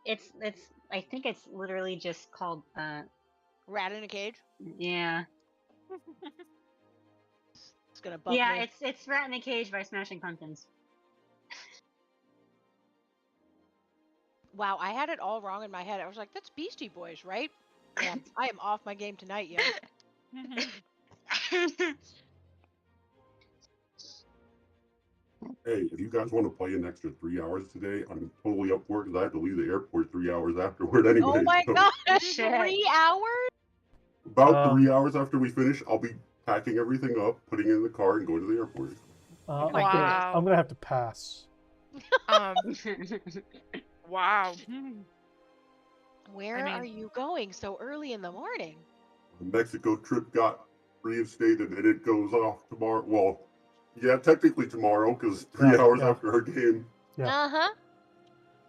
it's. I think it's literally just called. Rat in a cage. Yeah. It's gonna bug Yeah, me. it's Rat in a Cage by Smashing Pumpkins. Wow, I had it all wrong in my head. I was like, "That's Beastie Boys, right?" Man, I am off my game tonight, yo. Hey, if you guys want to play an extra 3 hours today, I'm totally up for it because I have to leave the airport 3 hours afterward anyway. Oh my So gosh, Shit. 3 hours? about 3 hours after we finish, I'll be packing everything up, putting it in the car, and going to the airport. Oh my Wow. I'm gonna have to pass. Wow. Where are you going so early in the morning? The Mexico trip got reinstated, and it goes off tomorrow. Well, yeah, technically tomorrow because 3 hours after our game. Uh-huh.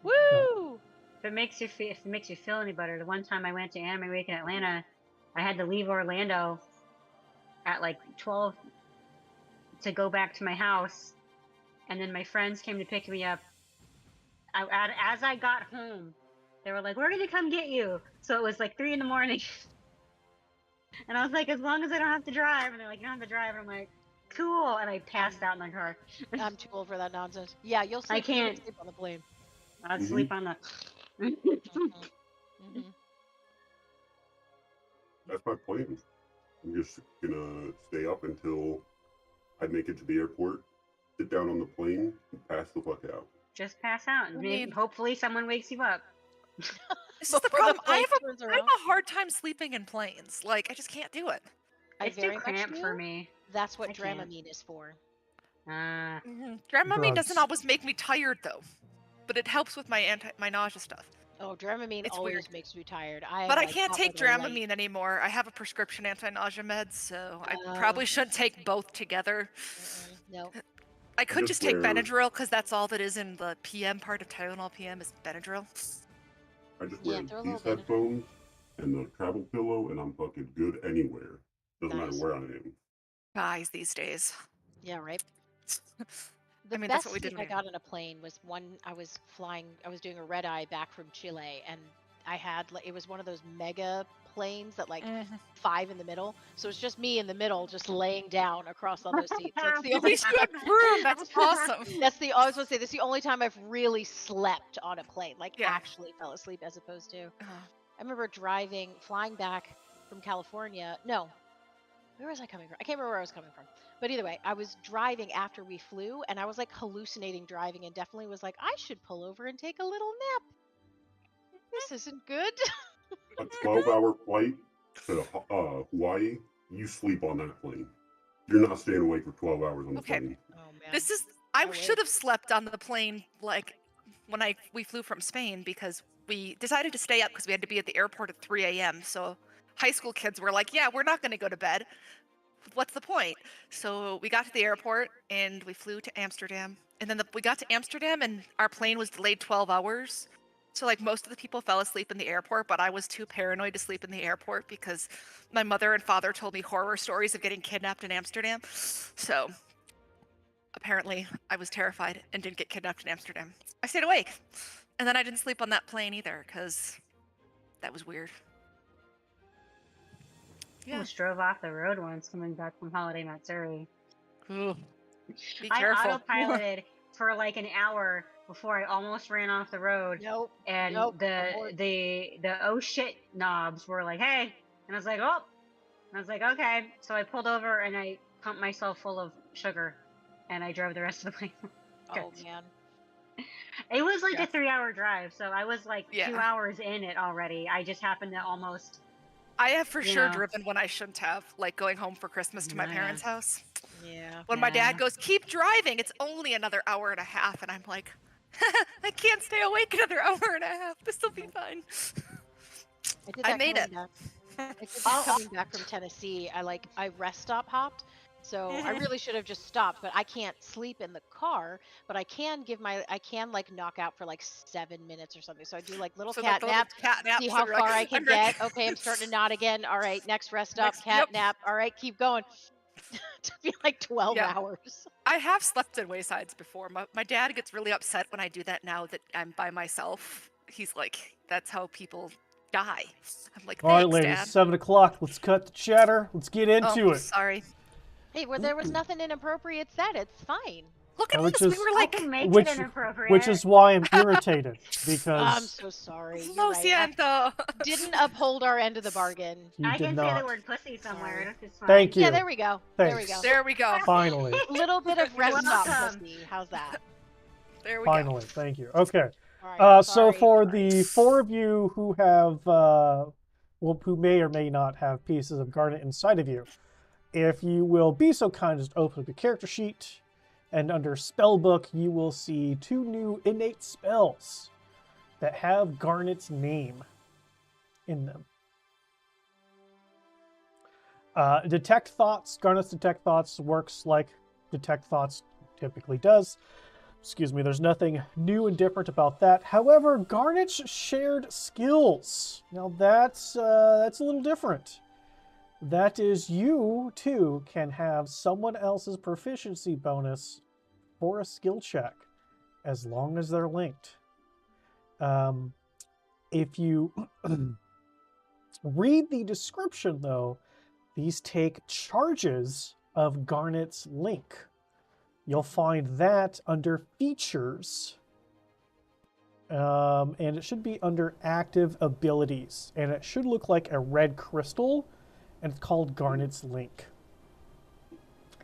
Woo! If it makes you feel any better, the one time I went to Anime Week in Atlanta, I had to leave Orlando at like 12 to go back to my house, and then my friends came to pick me up. As I got home, they were like, "We're gonna come get you." So it was like 3 in the morning, and I was like, "As long as I don't have to drive," and they're like, "You don't have to drive," and I'm like, "Cool," and I passed out in the car. I'm too old for that nonsense. Yeah, you'll sleep. I can't. You'll sleep on the plane. I'd sleep on the. That's my plan. I'm just gonna stay up until I make it to the airport, sit down on the plane, and pass the fuck out. Just pass out, and maybe, hopefully someone wakes you up. This is the problem. I have a hard time sleeping in planes. Like, I just can't do it. I It's too very much cramped do. for me. That's what I can't. Dramamine is for. Dramamine doesn't always make me tired though, but it helps with my nausea stuff. Oh, Dramamine It's always weird. makes me tired. But I can't take Dramamine anymore. I have a prescription anti-nausea meds, so I probably shouldn't take both together. No. I could just just take wear- Benadryl because that's all that is in the PM part of Tylenol PM is Benadryl. I just Yeah, wear throw a these little headphones and the travel pillow, and I'm fucking good anywhere. Doesn't Nice. matter where I am. Guys these days. Yeah, right. The I mean, best that's what we did sleep I when got on a plane was one I was flying. I was doing a red eye back from Chile, and I had like it was one of those mega planes that like 5 in the middle. So it's just me in the middle, just laying down across all those seats. That's the At only least you had room. That's awesome. That's the. I was going to say that's the only time I've really slept on a plane, like Yeah. actually fell asleep as opposed to. I remember flying back from California. No, where was I coming from? I can't remember where I was coming from. But either way, I was driving after we flew, and I was like hallucinating driving, and definitely was like, I should pull over and take a little nap. This isn't good. A 12-hour flight to Hawaii, you sleep on that plane. You're not staying awake for 12 hours on the plane. Oh man. This is. I should have slept on the plane like when we flew from Spain because we decided to stay up because we had to be at the airport at 3 a.m. So high school kids were like, "Yeah, we're not going to go to bed. What's the point?" So we got to the airport and we flew to Amsterdam. And then we got to Amsterdam and our plane was delayed 12 hours. So like most of the people fell asleep in the airport, but I was too paranoid to sleep in the airport because my mother and father told me horror stories of getting kidnapped in Amsterdam. So apparently I was terrified and didn't get kidnapped in Amsterdam. I stayed awake. And then I didn't sleep on that plane either because that was weird. I almost drove off the road once coming back from Holiday Matsuri. Be I careful. autopiloted for like an hour before I almost ran off the road. Nope. And Nope. the oh shit knobs were like, "Hey," and I was like, "Oh," and I was like, "Okay." So I pulled over and I pumped myself full of sugar, and I drove the rest of the way. Oh man. It was like a 3-hour drive, so I was like Yeah. 2 hours in it already. I just happened to almost. I have for sure know. driven when I shouldn't have, like going home for Christmas to my Yeah. parents' house. Yeah. When my dad goes, "Keep driving, it's only another hour and a half," and I'm like, I can't stay awake another hour and a half. This will be fine. I made it. I did that coming back from Tennessee. I rest stop hopped. So I really should have just stopped, but I can't sleep in the car. But I can like knock out for like 7 minutes or something. So I do like little So, cat like, the little nap, cat nap, see so how you're far like, I can I'm ready. get. Okay, I'm starting to nod again. All right, next rest stop, Next- cat yep. nap. All right, keep going. To be like 12 Yeah. hours. I have slept in waysides before. My dad gets really upset when I do that now that I'm by myself he's like, that's how people die. I'm like, All right, thanks, ladies, Dad. 7 o'clock. Let's cut the chatter. Let's get into Oh, it. sorry. Hey, well, there was nothing inappropriate said. It's fine. Look at Which this. We is- were I like, can make which- it inappropriate. Which is why I'm irritated, I'm because so sorry. You're lo right. siento. Didn't uphold our end of the bargain. you I did can not. say the word pussy somewhere. Sorry. It's fine. Thank you. Yeah, there we go. There we Thanks. go. There we go. Finally. A little bit of rest stop Welcome. pussy. How's that? There we Finally. Thank you. Okay. All right. So sorry. for the 4 of you who have, who may or may not have pieces of garnet inside of you, if you will be so kind as to open up your character sheet, and under Spellbook, you will see 2 new innate spells that have Garnet's name in them. Detect Thoughts. Garnet's Detect Thoughts works like Detect Thoughts typically does. Excuse me, there's nothing new and different about that. However, Garnet's shared skills. Now that's a little different. That is, you too can have someone else's proficiency bonus for a skill check, as long as they're linked. If you read the description, though, these take charges of Garnet's link. You'll find that under features, and it should be under active abilities, and it should look like a red crystal, and it's called Garnet's Link.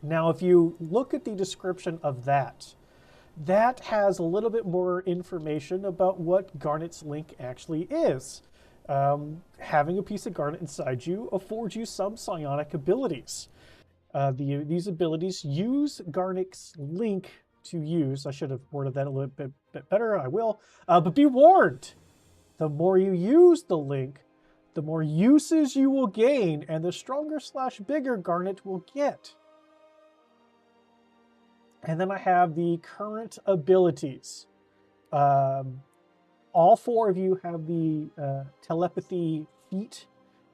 Now, if you look at the description of that, that has a little bit more information about what Garnet's Link actually is. Having a piece of garnet inside you affords you some psionic abilities. These abilities use Garnet's Link to use. I should have worded that a little bit better. I will. But be warned, the more you use the link, the more uses you will gain, and the stronger / bigger Garnet will get. And then I have the current abilities. All 4 of you have the telepathy feat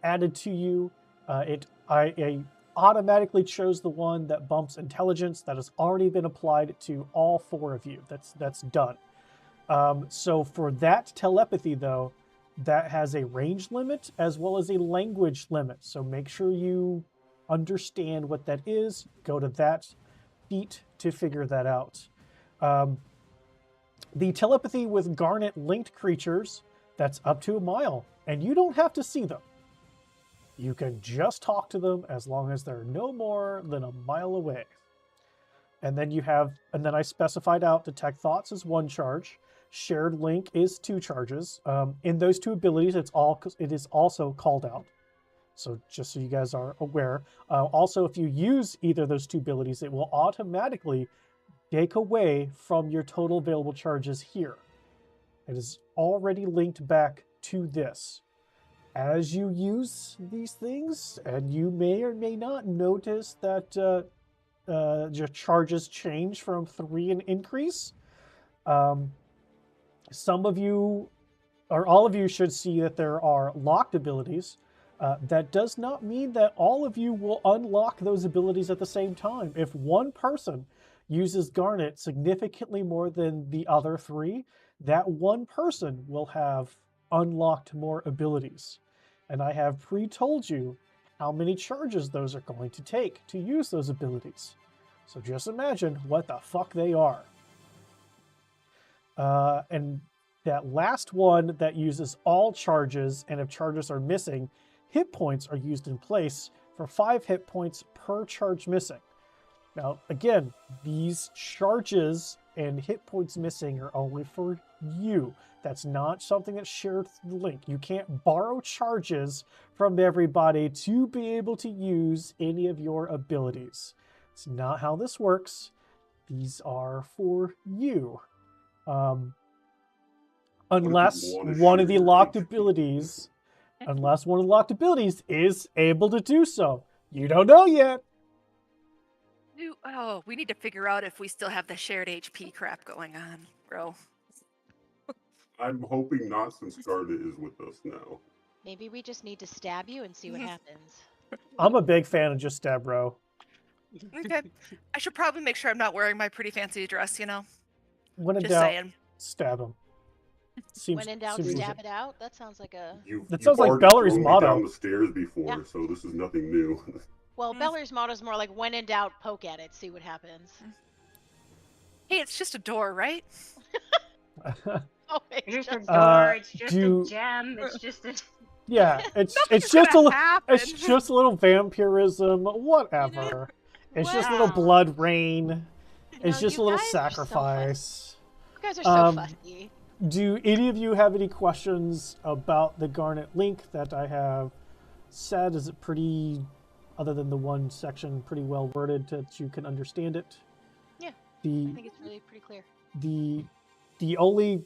added to you. I automatically chose the one that bumps intelligence. That has already been applied to all 4 of you. That's done. So for that telepathy, though, that has a range limit as well as a language limit. So make sure you understand what that is. Go to that feat to figure that out. The telepathy with Garnet linked creatures, that's up to 1 mile, and you don't have to see them. You can just talk to them as long as they're no more than 1 mile away. And then I specified out Detect Thoughts is 1 charge. Shared Link is 2 charges. In those 2 abilities, it is also called out. So just so you guys are aware. Also, if you use either of those 2 abilities, it will automatically take away from your total available charges here. It is already linked back to this. As you use these things, and you may or may not notice that your charges change from 3 and increase. Some of you, or all of you, should see that there are locked abilities. That does not mean that all of you will unlock those abilities at the same time. If one person uses Garnet significantly more than the other 3, that one person will have unlocked more abilities. And I have pre-told you how many charges those are going to take to use those abilities. So just imagine what the fuck they are. And that last one that uses all charges, and if charges are missing, hit points are used in place for 5 hit points per charge missing. Now, again, these charges and hit points missing are only for you. That's not something that's shared through the link. You can't borrow charges from everybody to be able to use any of your abilities. It's not how this works. These are for you. Unless one of the locked abilities is able to do so. You don't know yet. Oh, we need to figure out if we still have the shared HP crap going on, bro. I'm hoping not, since Garnet is with us now. Maybe we just need to stab you and see what happens. I'm a big fan of just stab bro. Okay. I should probably make sure I'm not wearing my pretty fancy dress, you know? When in Just doubt, saying. stab him. Seems, When in doubt, seems stab legit. it out. That sounds like a. That sounds like already Bellery's thrown me motto. down the stairs before, Yeah. so this is nothing new. Well, Bellery's motto is more like when in doubt, poke at it, see what happens. Hey, it's just a door, right? Oh, It's just a just- door. It's just do- a gem. It's just a. Yeah, it's Nothing's just gonna a happen. it's just a little vampirism, whatever. It's just a little Wow. blood rain. It's know, just you a little guys are so sacrifice. You guys are so Um, fussy. Do any of you have any questions about the Garnet Link that I have said? Is it pretty, other than the one section, pretty well worded that you can understand it? Yeah, I The think it's really pretty clear. the only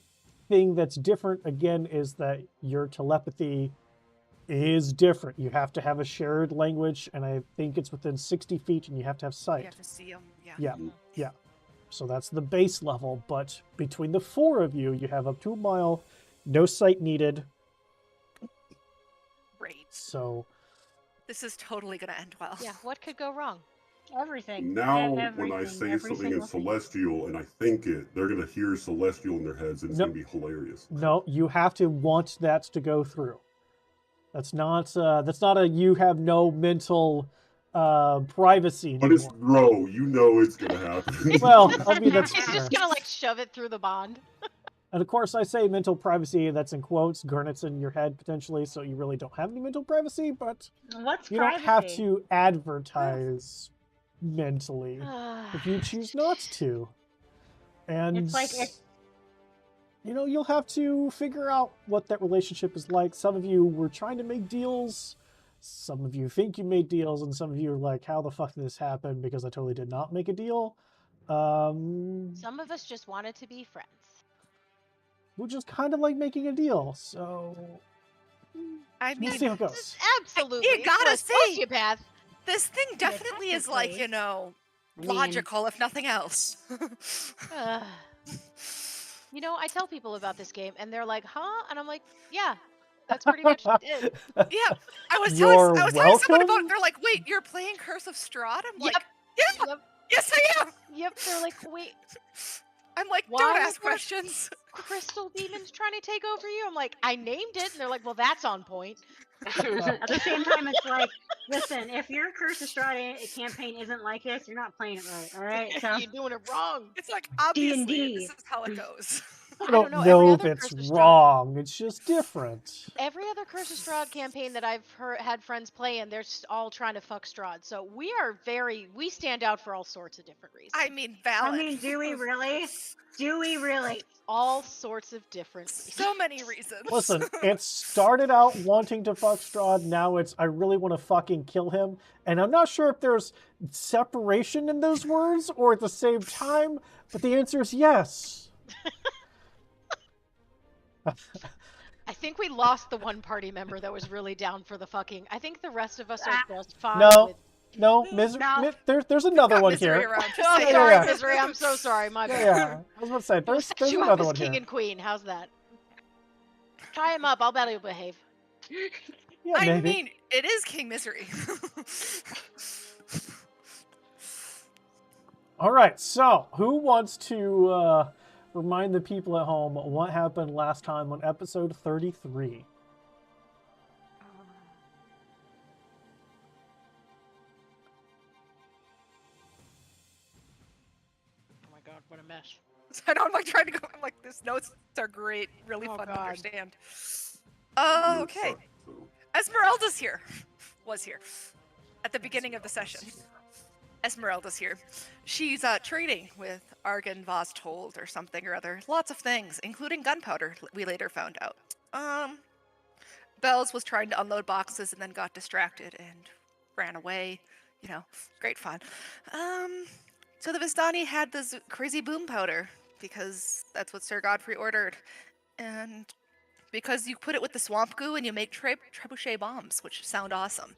thing that's different again is that your telepathy is different. You have to have a shared language, and I think it's within 60 feet, and you have to have You sight. have to see them. Yeah. Yeah, yeah. So that's the base level, but between the four of you, you have up to a mile, no sight needed. Great. So This is totally gonna end well. Yeah, what could go wrong? Everything. Now, Everything. when I say every something in single thing. Celestial and I think it, they're gonna hear Celestial in their heads, and it's Nope. gonna be hilarious. no, you have to want that to go through. That's not a you have no mental privacy But it's anymore. Ro, you know it's gonna happen. Well, I mean that's It's fair. just gonna like shove it through the bond. And of course, I say mental privacy. That's in quotes. Garnet's in your head potentially, so you really don't have any mental privacy. But What's you privacy? don't have to advertise mentally if you choose not to. And It's like it's you know, you'll have to figure out what that relationship is like. Some of you were trying to make deals. Some of you think you made deals, and some of you are like, "How the fuck did this happen?" Because I totally did not make a deal. Some of us just wanted to be friends. Which is kind of like making a deal. So I we'll mean, see how it goes. Absolutely. You gotta You're a say- sociopath. this thing definitely is like, technically, you know, mean- logical if nothing else. Ugh. You know, I tell people about this game, and they're like, "Huh?" And I'm like, "Yeah, that's pretty much it." Yeah, I was You're telling someone about it. welcome? They're like, "Wait, you're playing Curse of Strahd?" I'm like, Yep. "Yeah, Yep. yes, I am." Yep. They're like, "Wait, I'm like, Why "Don't are ask there- questions." crystal demons trying to take over you?" I'm like, "I named it," and they're like, "Well, that's on point." At the same time, it's like, listen, if your Curse of Strahd campaign isn't like this, you're not playing it right. All right, so You're doing it wrong. It's like obviously D&D. this is how it goes. I I don't don't know, know every if other it's Curse of Strahd- wrong. It's just different. Every other Curse of Strahd campaign that I've had friends play in, they're all trying to fuck Strahd. So we stand out for all sorts of different reasons. I mean, valid. I mean, do we really? Do we really? All sorts of different reasons. So many reasons. Listen, it started out wanting to fuck Strahd. Now it's I really want to fucking kill him. And I'm not sure if there's separation in those words or at the same time, but the answer is yes. I think we lost the one party member that was really down for the fucking. I think the rest of us are just fine No. with. No, No. there's another one Misery here. around, just Oh, saying. sorry, yeah. Misery. I'm so sorry. My bad. Yeah, I was about to say there's Set you up another as one king here. and queen. How's that? Try him up. I'll bet he'll behave. Yeah, I maybe. mean, it is King Misery. All right, so who wants to remind the people at home what happened last time on episode 33? Oh my god, what a mess. I know, I'm like trying to go. I'm like, these notes are great, really Oh, fun to God. understand. It Okay, sucked, so. Esmeralda's here. Was here at the beginning of the session. Esmeralda's here. She's trading with Argon Vostold or something or other. Lots of things, including gunpowder. We later found out. Bells was trying to unload boxes and then got distracted and ran away. You know, great fun. So the Vistani had this crazy boom powder because that's what Sir Godfrey ordered, and because you put it with the swamp goo and you make trebuchet bombs, which sound awesome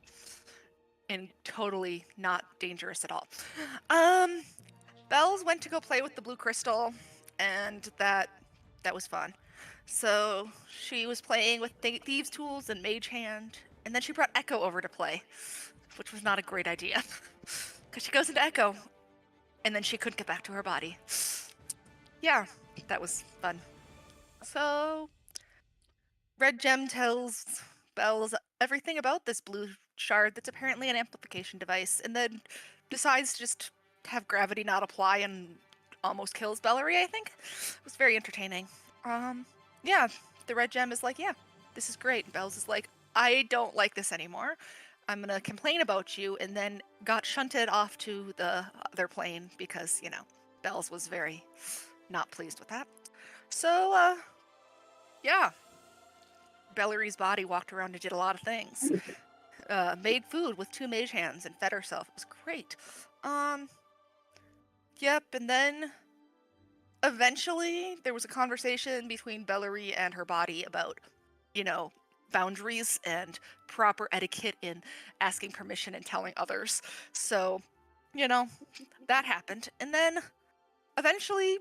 and totally not dangerous at all. Bells went to go play with the blue crystal, and that was fun. So she was playing with thieves' tools and mage hand, and then she brought Echo over to play, which was not a great idea because she goes into Echo, and then she couldn't get back to her body. Yeah, that was fun. So, Red Gem tells Bells everything about this blue shard that's apparently an amplification device, and then decides to just have gravity not apply and almost kills Bellery, I think. It was very entertaining. Yeah, the Red Gem is like, yeah, this is great. And Bells is like, I don't like this anymore. I'm gonna complain about you, and then got shunted off to the other plane because, Bells was very not pleased with that. So, yeah. Bellery's body walked around and did a lot of things. Made food with 2 mage hands and fed herself. It was great. Yep, and then eventually there was a conversation between Bellery and her body about, boundaries and proper etiquette in asking permission and telling others. So, that happened. And then eventually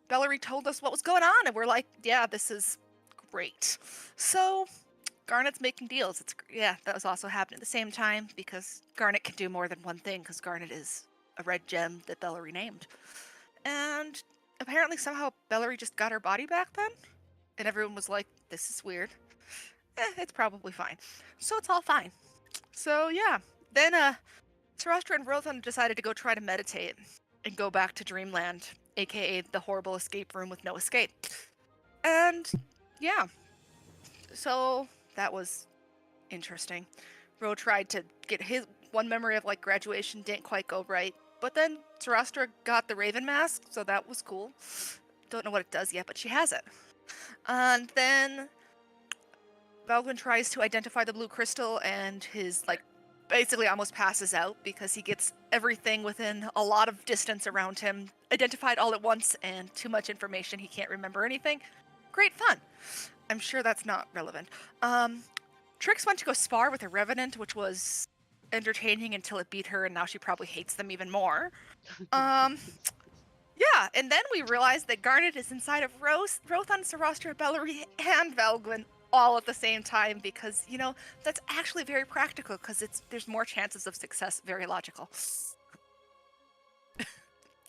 Bellery told us what was going on, and we're like, yeah, this is great. So Garnet's making deals. That was also happening at the same time because Garnet can do more than one thing because Garnet is a red gem that Bellery named. And apparently somehow Bellery just got her body back then, and everyone was like, this is weird. It's probably fine. So it's all fine. So yeah, then Sarastra and Rothan decided to go try to meditate and go back to Dreamland, aka the horrible escape room with no escape. And yeah, so that was interesting. Ro tried to get his one memory of graduation, didn't quite go right, but then Sarastra got the Raven mask, so that was cool. Don't know what it does yet, but she has it. And then Valgwyn tries to identify the blue crystal, and his basically almost passes out because he gets everything within a lot of distance around him identified all at once, and too much information, he can't remember anything. Great fun. I'm sure that's not relevant. Trix went to go spar with a Revenant, which was entertaining until it beat her, and now she probably hates them even more. Yeah, and then we realized that Garnet is inside of Rothan, Sarastra, Bellery, and Valgwyn all at the same time because, that's actually very practical because there's more chances of success. Very logical.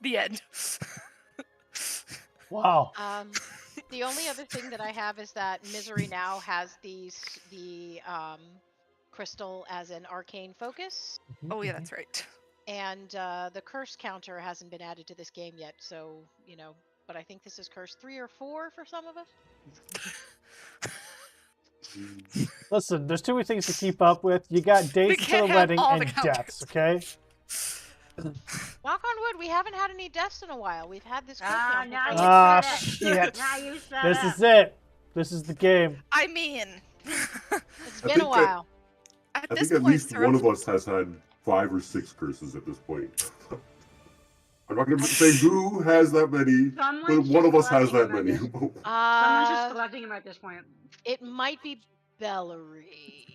The end. Wow. The only other thing that I have is that Misery now has the crystal as an arcane focus. Oh yeah, that's right. And the curse counter hasn't been added to this game yet, so, but I think this is curse 3 or 4 for some of us. Listen, there's too many things to keep up with. You got dates to the wedding and deaths, okay? Knock on wood, we haven't had any deaths in a while. We've had this curse counter. Now Shit. Now you shut This up. is it. This is the game. I mean, It's been a while. I think at least one of us has had 5 or 6 curses at this point. I'm not going to say who has that many, but one of us has that many. Someone's just collecting them at this point. It might be Bellery.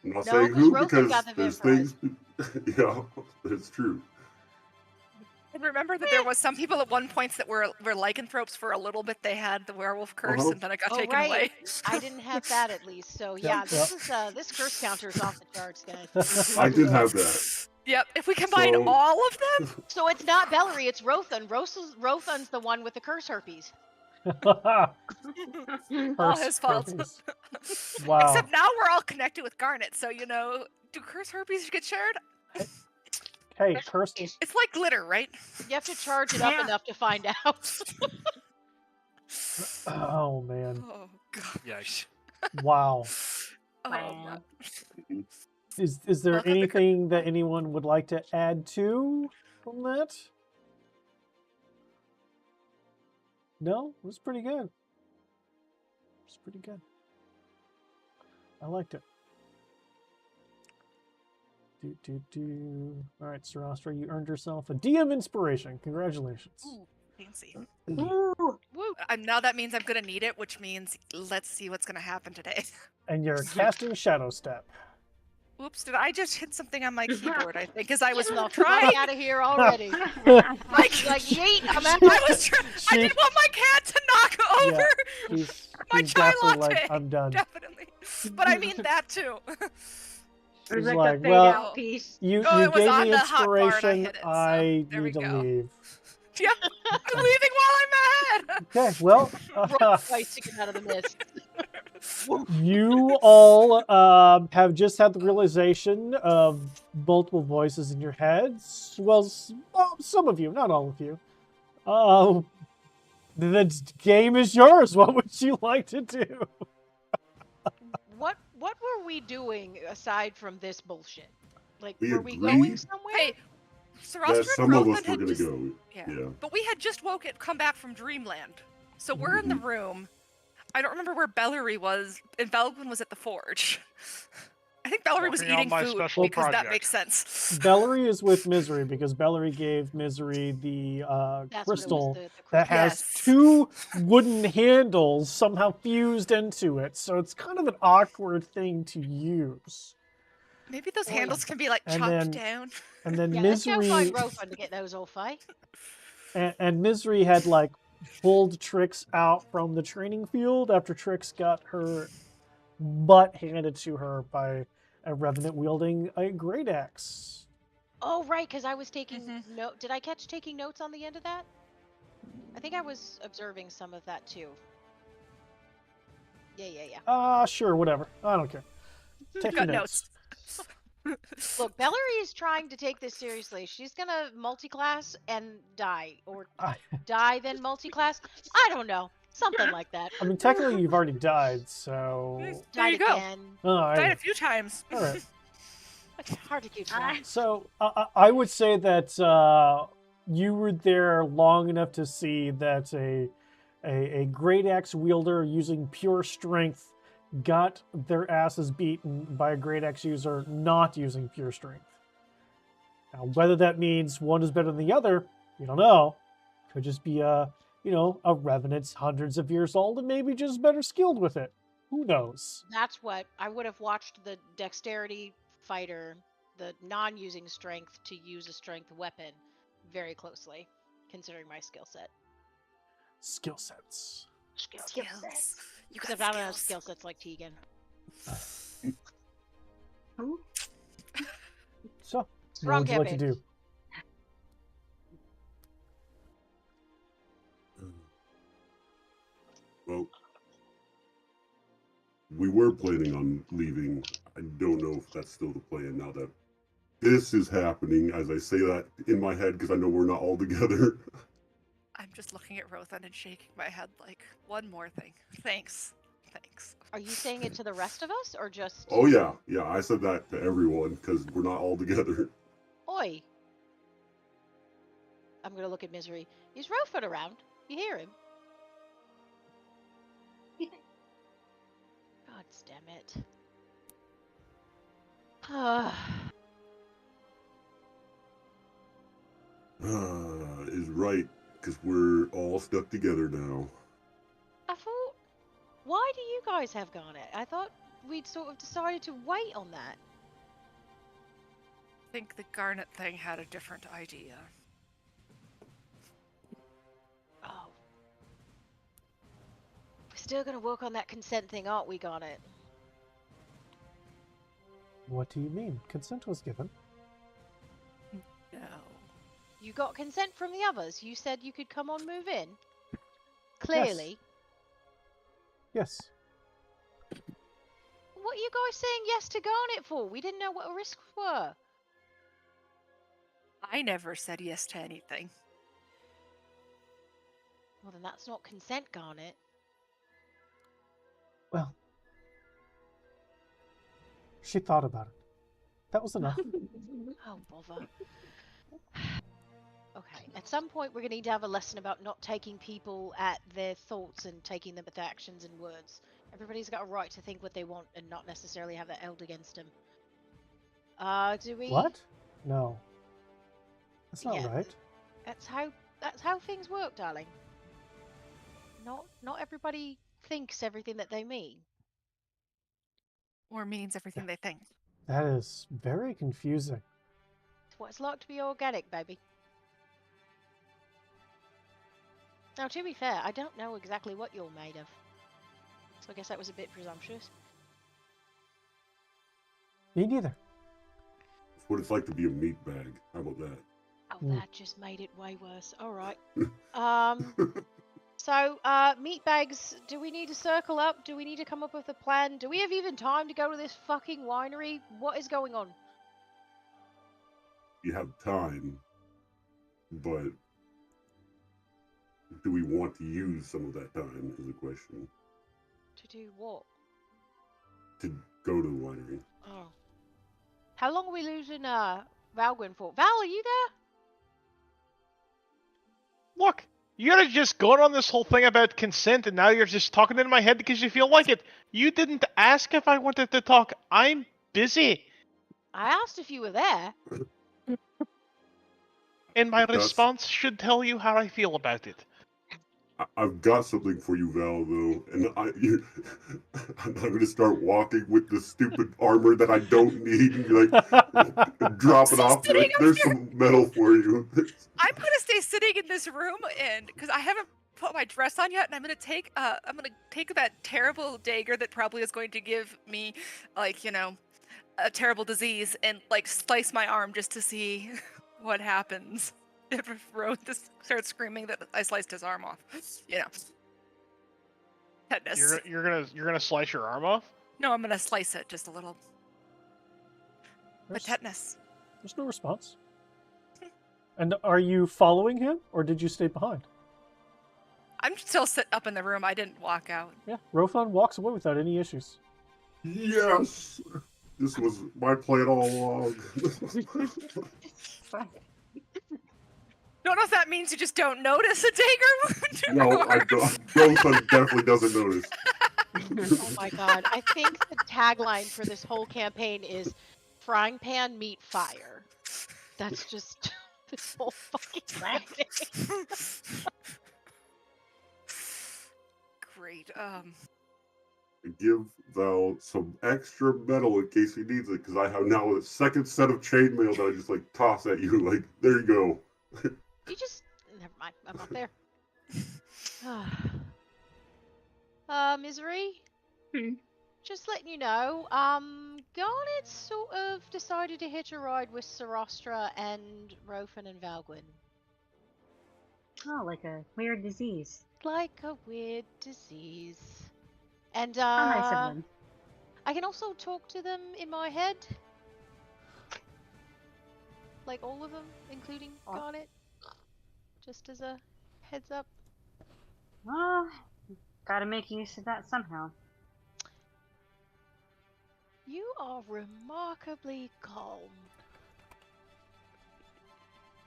I'm not No, saying who Rothan because got the there's vampires. things. Yeah, it's true. and remember that there was some people at one point that were lycanthropes for a little bit. They had the werewolf curse, Uh-huh. and then it got Oh, taken right. away. I didn't have that at least. So yeah, this curse counter is off the charts, guys. I did have that. Yep. If we combine So- all of them, So it's not Bellery, it's Rothan. Rothan's the one with the curse herpes. all his fault. Wow. Except now we're all connected with Garnet, so do curse herpes get shared? Hey, cursed. It's like glitter, right? You have to charge it up Yeah. enough to find out. Oh, man. Oh god. Yikes. Wow. Oh, Wow. God. Is there Look at the anything that anyone would like to add to from that? No? It was pretty good. It was pretty good. I liked it. All right, Sarastra, you earned yourself a DM inspiration. Congratulations. Ooh, fancy. Ooh. Woo. Now that means I'm gonna need it, which means let's see what's gonna happen today. And you're casting Shadow Step. Oops, did I just hit something on my keyboard? I think as I was Get the trying. fuck out of here already. Like, Yeet, I'm out. I was trying. I didn't want my cat to knock over my He's chai definitely latte. like, I'm done. Definitely, but I mean that too. There's He's like like, the fade well, out piece. You Oh, you it was gave on me the hot bar and I inspiration. hit it, so I there we need to go. leave. Yeah, I'm leaving I'm ahead. Okay, well, Sticking out of the mist. you all have just had the realization of multiple voices in your heads. Well, some of you, not all of you. The game is yours. What would you like to do? What were we doing aside from this bullshit? Like, We were we going agreed somewhere? Hey, that Sarastra some and of us Rothan were had gonna just, go. Yeah. But we had just come back from Dreamland. So we're in the room. I don't remember where Bellery was, and Belgwin was at the forge. I think Bellery was Working on eating my food special because that project. makes sense. Bellery is with Misery because Bellery gave Misery the That's crystal what it was, the that crystal. has Yes. 2 wooden handles somehow fused into it. So it's kind of an awkward thing to use. Maybe those Oh, handles can be like And chopped then- down. And then Yeah, let's go Misery find Rofun to get those off, eh? and Misery had like pulled Trix out from the training field after Trix got her butt handed to her by a revenant wielding a great axe. Oh, right, because I was taking Mhm. note. Did I catch taking notes on the end of that? I think I was observing some of that too. Yeah. Sure, whatever. I don't care. Taking Got notes. Look, Bellery is trying to take this seriously. She's gonna multi-class and die, or die then multi-class. I don't know, something like that. I mean, technically, you've already died, so. There Died you go. again. Oh, Died a few times. All right. It's hard to keep track. So I would say that you were there long enough to see that a great axe wielder using pure strength got their asses beaten by a great axe user not using pure strength. Now, whether that means one is better than the other, you don't know. Could just be a revenant's hundreds of years old and maybe just better skilled with it. Who knows? That's what I would have watched the dexterity fighter, the non-using strength to use a strength weapon, very closely, considering my skill set. Skill sets. Skills. You got Except I don't have skills. skill sets like Tegan. Who? So, Wrong what would you like to campaign. do? Well, we were planning on leaving. I don't know if that's still the plan now that this is happening. As I say that in my head, because I know we're not all together. I'm just looking at Rothan and shaking my head like, one more thing. Thanks. Are you saying it to the rest of us, or just... Oh yeah, I said that to everyone because we're not all together. Oi! I'm gonna look at Misery. Is Rofun around? You hear him? God damn it. Is right because we're all stuck together now. I thought... Why do you guys have Garnet? I thought we'd sort of decided to wait on that. I think the Garnet thing had a different idea. Oh. We're still gonna work on that consent thing, aren't we, Garnet? What do you mean? Consent was given. No. You got consent from the others. You said you could come on, move in. Clearly. Yes. What are you guys saying yes to Garnet for? We didn't know what the risks were. I never said yes to anything. Well, then that's not consent, Garnet. Well, she thought about it. That was enough. Oh, bother. Okay, at some point we're going to need to have a lesson about not taking people at their thoughts and taking them at their actions and words. Everybody's got a right to think what they want and not necessarily have that held against them. Do we? What? No. That's not Yeah. right. That's how things work, darling. Not everybody thinks everything that they mean. Or means everything they think. That is very confusing. It's what it's like to be organic, baby. Now, to be fair, I don't know exactly what you're made of. So I guess that was a bit presumptuous. Me neither. It's what it's like to be a meat bag. How about that? Oh, that just made it way worse. All right. So, meatbags, do we need to circle up? Do we need to come up with a plan? Do we have even time to go to this fucking winery? What is going on? You have time, but do we want to use some of that time is the question. To do what? To go to the winery. Oh. How long are we losing, Valgwyn for? Val, are you there? Look, you gotta just go on this whole thing about consent, and now you're just talking in my head because you feel like it. You didn't ask if I wanted to talk. I'm busy. I asked if you were there. And my response should tell you how I feel about it. I've got something for you, Val, though, and I'm going to start walking with the stupid armor that I don't need, and drop it off. Like, there's some metal for you. I'm going to stay sitting in this room, and because I haven't put my dress on yet, and I'm going to take that terrible dagger that probably is going to give me, like, you know, a terrible disease, and like slice my arm just to see what happens. If Roth starts screaming that I sliced his arm off, you know. Tetanus. You're gonna slice your arm off? No, I'm gonna slice it just a little. But tetanus. There's no response. And are you following him, or did you stay behind? I'm still sitting up in the room. I didn't walk out. Yeah, Rothan walks away without any issues. Yes! This was my plan all along. Don't know if that means you just don't notice a dagger wound. No, I don't. Rothan definitely doesn't notice. Oh my god. I think the tagline for this whole campaign is frying pan meet fire. That's just this whole fucking campaign. Great. Give Val some extra metal in case he needs it, because I have now a second set of chainmail that I just toss at you. Like, there you go. You just never mind. I'm not there. Misery. Just letting you know. Garnet sort of decided to hitch a ride with Sarostra and Rothan and Valgwyn. Oh, like a weird disease. Like a weird disease. And How nice of them. I can also talk to them in my head. Like all of them, including Garnet. Just as a heads up. Well, gotta make use of that somehow. You are remarkably calm.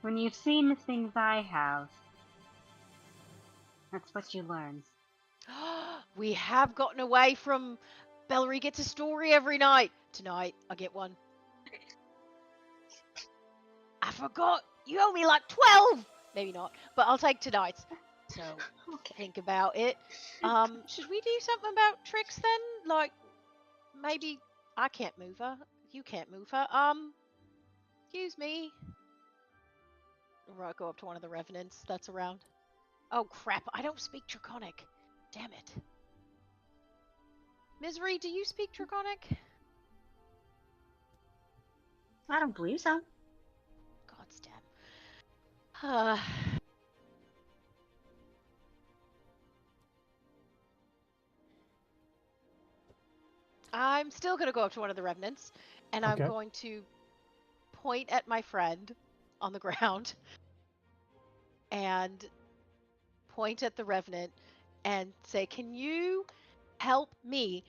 When you've seen the things I have, that's what you learn. We have gotten away from Bellary gets a story every night. Tonight, I get one. I forgot. You owe me like 12. Maybe not, but I'll take tonight's. So, think about it. Should we do something about Trix then? Like, maybe I can't move her. You can't move her. Excuse me. Right, go up to one of the revenants that's around. Oh crap! I don't speak Draconic. Damn it. Misery, do you speak Draconic? I don't believe so. God's damn. I'm still going to go up to one of the revenants, and I'm going to point at my friend on the ground and point at the revenant and say, can you help me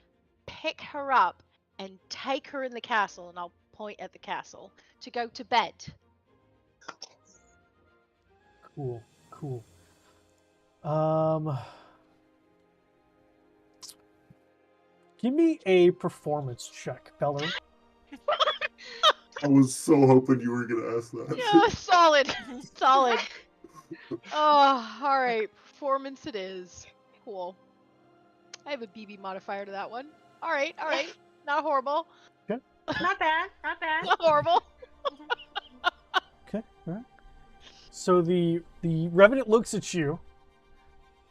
pick her up and take her in the castle? And I'll point at the castle to go to bed. Cool. Give me a performance check, Bellary. I was so hoping you were going to ask that. Yeah, solid. Oh, all right. Performance it is. Cool. I have a BB modifier to that one. All right. Not horrible. Okay. Not bad. Not horrible. Okay, all right. So the revenant looks at you,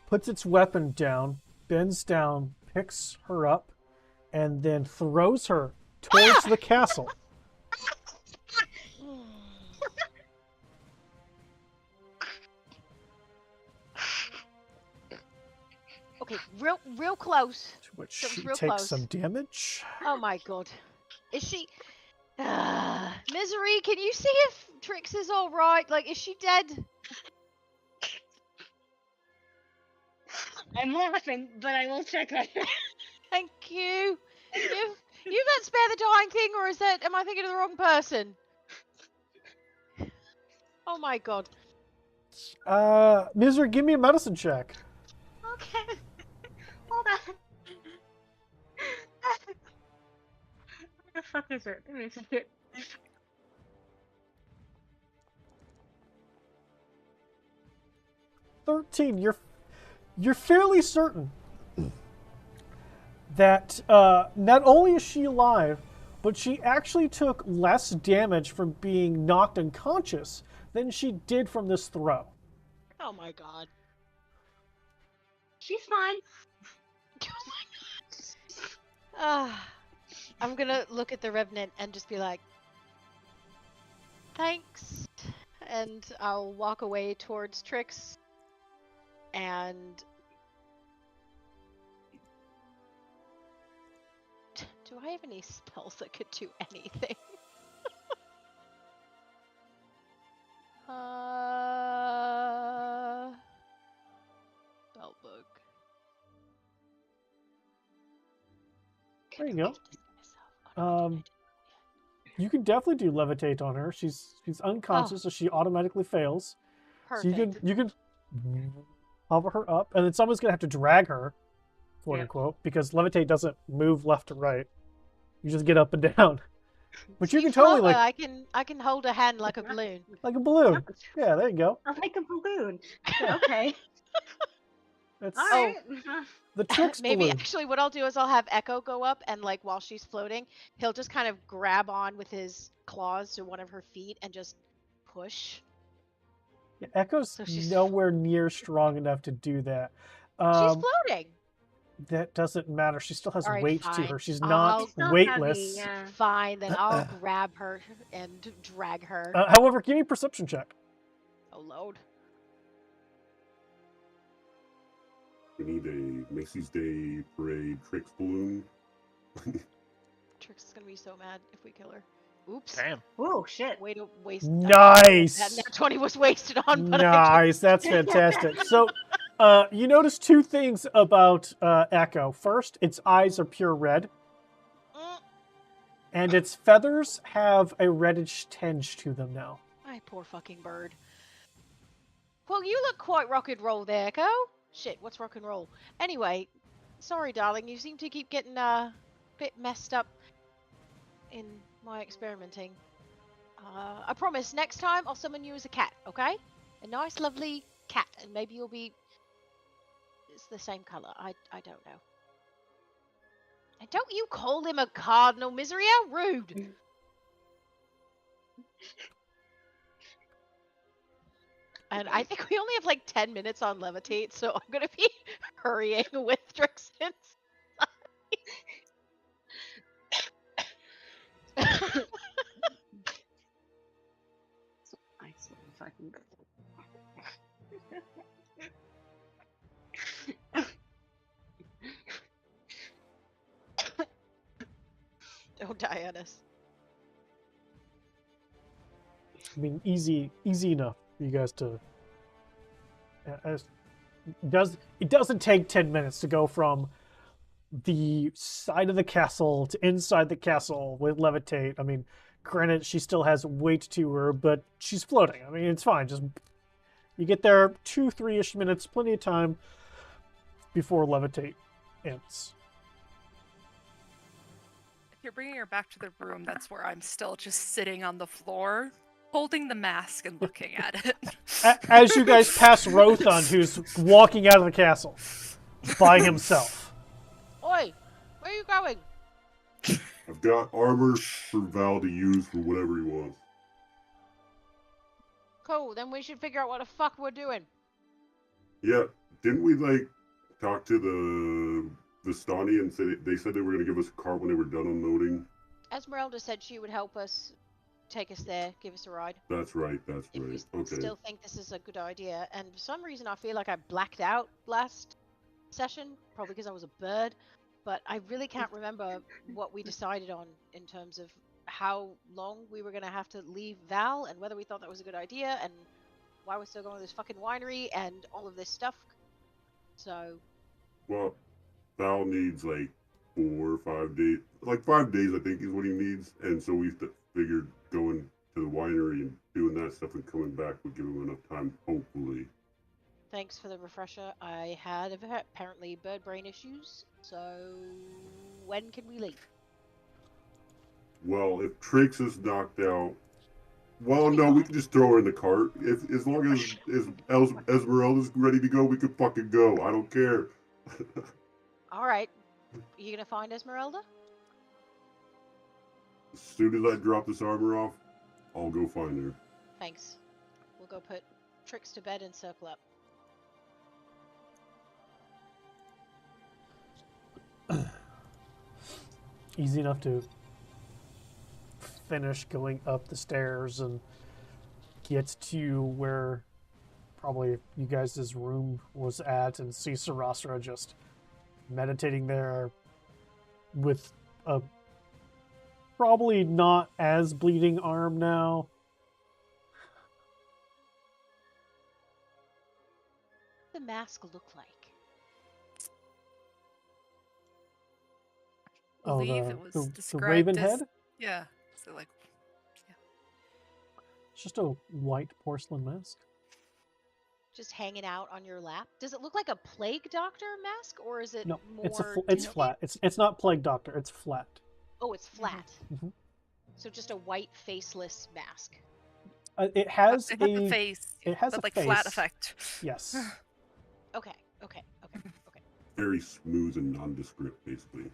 puts its weapon down, bends down, picks her up, and then throws her towards the castle. Okay, real close. To which That was she real takes close. some damage. Oh my god. Is she... Misery, can you see if Trix is alright? Like, is she dead? I'm laughing, but I will check on her. Thank you. You've got spare the dying thing, or is that... Am I thinking of the wrong person? Oh my god. Misery, give me a medicine check. Okay. Hold on. Where the fuck is it? Give me a second. 13. You're fairly certain that not only is she alive, but she actually took less damage from being knocked unconscious than she did from this throw. Oh my god. She's fine. I'm gonna look at the Revenant and just be like, thanks. And I'll walk away towards Trix. And... Do I have any spells that could do anything? Spellbook. There you go. You can definitely do levitate on her. She's unconscious, so she automatically fails. Perfect. So you can hover her up, and then someone's gonna have to drag her, quote unquote, because levitate doesn't move left to right. You just get up and down. But you can totally like I can hold a hand like a balloon. like a balloon. Yeah, there you go. I'm like a balloon. Okay. That's All right. the Trix Maybe balloon. actually what I'll do is I'll have Echo go up and like while she's floating, he'll just kind of grab on with his claws to one of her feet and just push. Yeah, Echo's So she's- nowhere near strong enough to do that. She's floating. That doesn't matter. She still has All right, weight to fine. her. She's I'll- not She's not weightless. heavy, yeah. Fine, then I'll grab her and drag her. However, give me a perception check. Oh lord. We need a Macy's Day Parade Trix balloon. Trix is gonna be so mad if we kill her. Oops. Damn. Oh shit. Way to waste. Nice. That nat 20 was wasted on. But Nice. That's fantastic. So, you notice two things about Echo. First, its eyes are pure red, and its feathers have a reddish tinge to them now. My poor fucking bird. Well, you look quite rock and roll there, Echo. Shit, what's rock and roll? Anyway, sorry, darling. You seem to keep getting a bit messed up in my experimenting. I promise next time I'll summon you as a cat, okay? A nice, lovely cat, and maybe you'll be... It's the same color. I don't know. And don't you call him a cardinal, Misery. How rude. And I think we only have like 10 minutes on Levitate, so I'm going to be hurrying with Drixon. I swear fucking. Don't die on us. I mean, easy enough for you guys to. It doesn't take 10 minutes to go from the side of the castle to inside the castle with levitate. I mean, granted, she still has weight to her, but she's floating. I mean, it's fine. Just you get there 2-3-ish minutes, plenty of time before levitate ends. If you're bringing her back to the room, that's where I'm still just sitting on the floor, holding the mask and looking at it. As you guys pass Rothan, who's walking out of the castle by himself. Oi, where are you going? I've got armor for Val to use for whatever he wants. Cool, then we should figure out what the fuck we're doing. Yeah, didn't we like talk to the Stani and they said they were gonna give us a cart when they were done unloading? Esmeralda said she would help us, take us there, give us a ride. That's right. That's If we right. Okay. still think this is a good idea. And for some reason I feel like I blacked out last session, probably because I was a bird, but I really can't remember what we decided on in terms of how long we were going to have to leave Val and whether we thought that was a good idea and why we're still going to this fucking winery and all of this stuff. So, Well, Val needs like 4 or 5 days. Like 5 days, I think, is what he needs. And so we figured going to the winery and doing that stuff and coming back would give him enough time, hopefully. thanks for the refresher. I had apparently bird brain issues. So, when can we leave? Well, if Trix is knocked out, well, no, we can just throw her in the cart. If as long as Esmeralda's ready to go, we can fucking go. I don't care. All right. You gonna find Esmeralda? As soon as I drop this armor off, I'll go find her. Thanks. We'll go put Trix to bed and circle up. Easy enough to finish going up the stairs and get to where probably you guys' room was at and see Sarastra just meditating there with a probably not as bleeding arm now. What does the mask look like? I believe it was the described raven as, head? Yeah. So like, It's just a white porcelain mask. Just hanging out on your lap? Does it look like a plague doctor mask, or is it No, more? it's flat. It's not plague doctor. It's flat. Oh, it's flat. Mhm. So just a white faceless mask. It has they have the a face. it has but a like face. flat effect. Yes. Okay. Very smooth and nondescript, basically.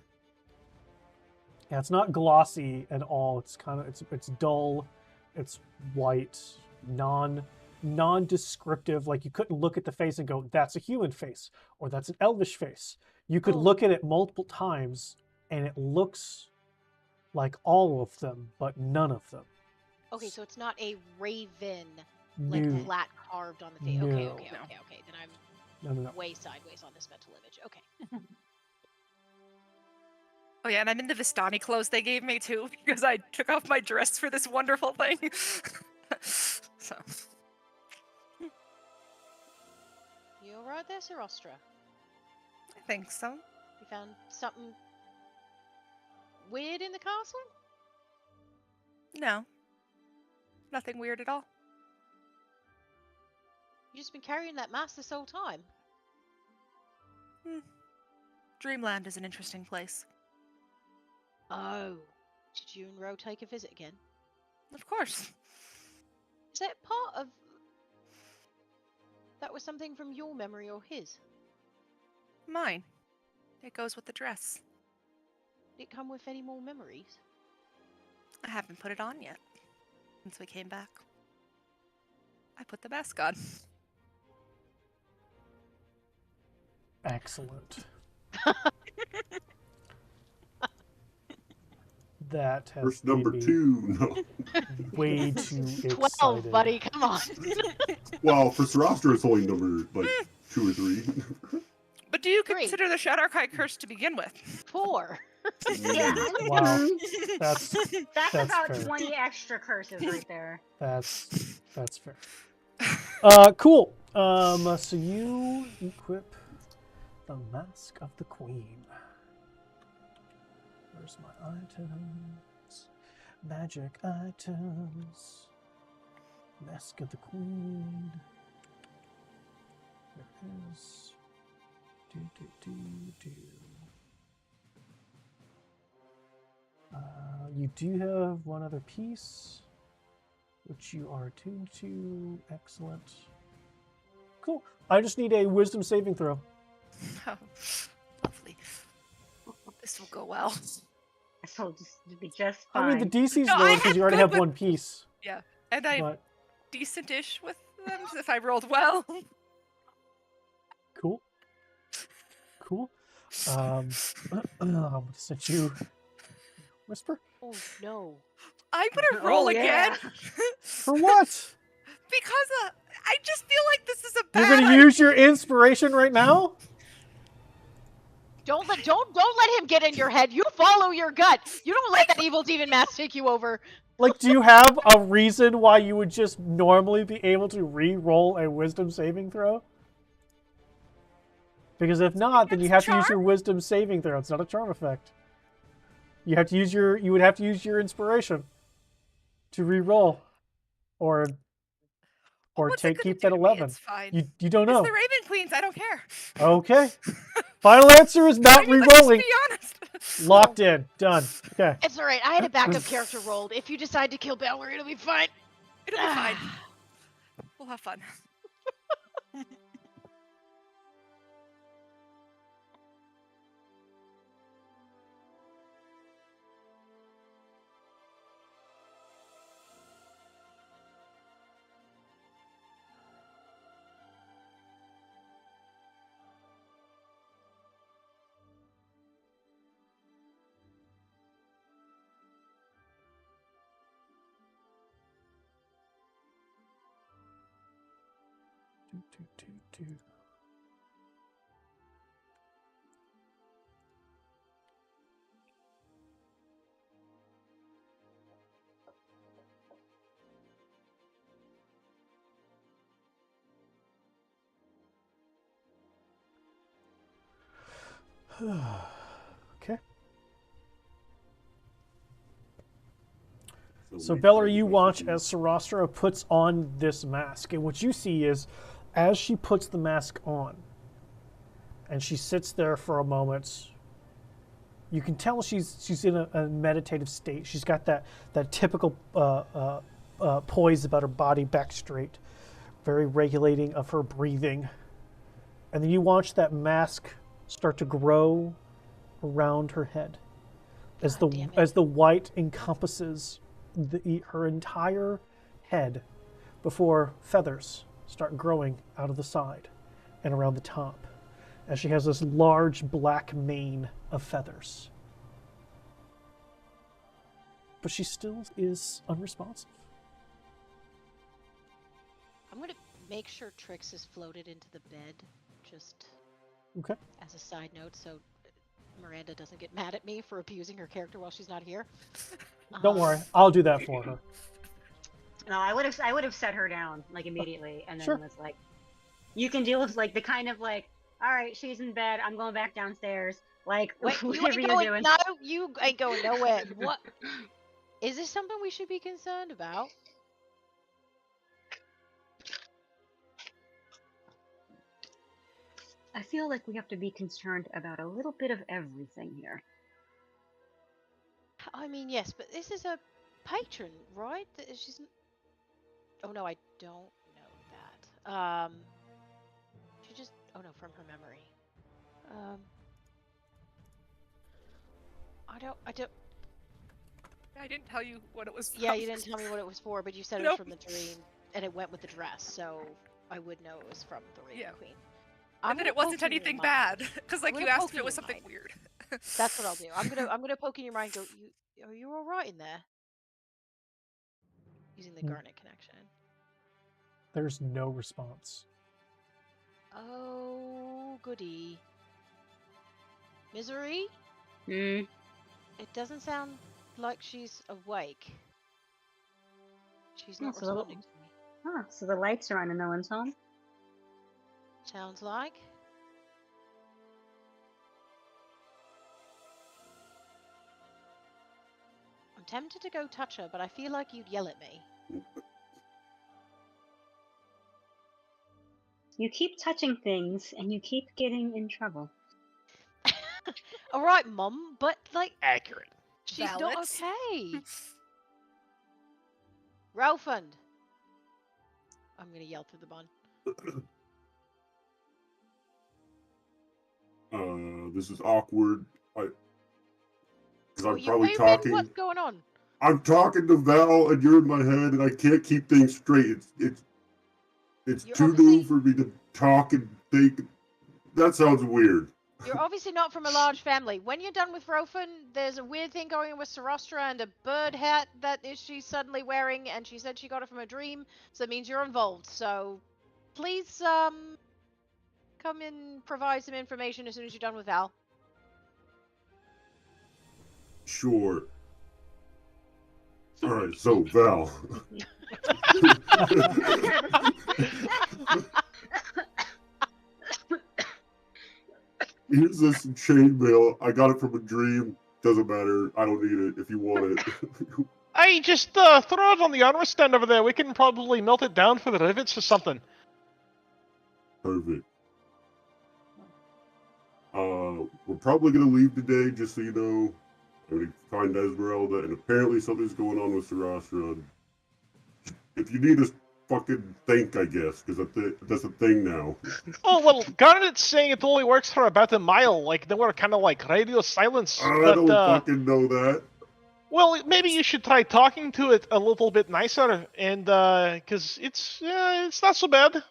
Yeah, it's not glossy at all. It's kind of it's dull. It's white, non-descriptive. Like you couldn't look at the face and go, "That's a human face," or "That's an elvish face." You could Oh. look at it multiple times, and it looks like all of them, but none of them. Okay, so it's not a raven, like No, flat carved on the face. No. Okay. No. Then I'm no. way sideways on this mental image. Okay. Oh yeah, and I'm in the Vistani clothes they gave me too because I took off my dress for this wonderful thing. So You alright there, Sarostra? I think so. You found something weird in the castle? No, nothing weird at all. You just been carrying that mask this whole time. Dreamland is an interesting place. Oh. Did you and Ro take a visit again? Of course. Is that part of... That was something from your memory or his? Mine. It goes with the dress. Did it come with any more memories? I haven't put it on yet. Since we came back. I put the mask on. Excellent. That has Verse made number me 2. No. way too 12, excited. buddy, come on. Well, for Sarastra, it's only number like 2 or 3. But do you 3. consider the Shadowkai curse to begin with? 4. Yeah. Wow. That's That's about fair. 20 extra curses right there. That's fair. Cool. So you equip the Mask of the Queen. Where's my items? Magic items. Mask of the Queen. There is. You do have one other piece, which you are attuned to. Excellent. Cool. I just need a wisdom saving throw. Oh, lovely. This will go well. So just to be just fine. I mean, the DC's No, low I because had you already good have with- one piece. Yeah, and I'm But decent-ish with them if I rolled well. cool. Cool. I'm gonna send you whisper. Oh, no. I'm gonna Oh, roll yeah. again For what? because I just feel like this is a You're bad. gonna use your inspiration right now? Don't let him get in your head. You follow your gut. You don't let that evil demon mask take you over. Like, do you have a reason why you would just normally be able to re-roll a wisdom saving throw? Because if not, then you have to use your wisdom saving throw. It's not a charm effect. You have to use your. You would have to use your inspiration to re-roll, or What's it gonna keep do that to me? 11. It's fine. You don't know. It's the Raven Queens. I don't care. Okay. Final answer is not I mean, re-rolling. Let's just be honest. Locked in. Done. Okay. It's all right. I had a backup character rolled. If you decide to kill Balor, it'll be fine. It'll be fine. We'll have fun. Okay. So, Bellary, you watch as Sarastra puts on this mask, and what you see is, as she puts the mask on, and she sits there for a moment, you can tell she's in a meditative state. She's got that typical poise about her body, back straight, very regulating of her breathing, and then you watch that mask start to grow around her head as the white encompasses her entire head before feathers start growing out of the side and around the top as she has this large black mane of feathers. But she still is unresponsive. I'm going to make sure Trix is floated into the bed, just Okay. as a side note, so Miranda doesn't get mad at me for abusing her character while she's not here. Don't worry, I'll do that for her. No, I would have set her down like immediately, and then Sure. was like, you can deal with like the kind of like, all right, she's in bed, I'm going back downstairs, like Wait, you whatever ain't you're going, doing. no, you ain't going nowhere. What? Is this something we should be concerned about? I feel like we have to be concerned about a little bit of everything here. I mean, yes, but this is a patron, right? She's. Oh no, I don't know that. She just. Oh no, from her memory. I don't. I didn't tell you what it was from. Yeah, you didn't tell me what it was for, but you said it was from the dream, and it went with the dress, so I would know it was from the Raven Queen. And that it wasn't anything bad, because like you asked if it was something weird. That's what I'll do. I'm gonna poke in your mind. And go. Are you all right in there? Using the Garnet connection. There's no response. Oh, goody. Misery? Hmm. It doesn't sound like she's awake. She's not That's a little- responding to me. Huh, so the lights are on and no one's home? Sounds like. I'm tempted to go touch her, but I feel like you'd yell at me. You keep touching things and you keep getting in trouble. All right, Mum, but like Accurate. she's Valid. not okay. Ralphund. I'm gonna yell through the bun. This is awkward. Because I'm You probably mean, talking. what's going on? I'm talking to Val, and you're in my head, and I can't keep things straight. It's You're too new for me to talk and think. That sounds weird. You're obviously not from a large family. When you're done with Rofin, there's a weird thing going on with Sarostra and a bird hat that she's suddenly wearing, and she said she got it from a dream, so it means you're involved. So, please, come and provide some information as soon as you're done with Val. Sure. All right, so Val. Here's this chainmail. I got it from a dream. Doesn't matter. I don't need it if you want it. I just throw it on the armor stand over there. We can probably melt it down for the rivets or something. Perfect. We're probably gonna leave today, just so you know. I'm gonna find Esmeralda, and apparently something's going on with Strahd. If you need us, fucking think, I guess, because that's a thing now. Oh, well, Garnet's saying it only works for about a mile. Like, they were kind of like radio silence. I but, don't fucking know that. Well, maybe you should try talking to it a little bit nicer, and, because it's not so bad.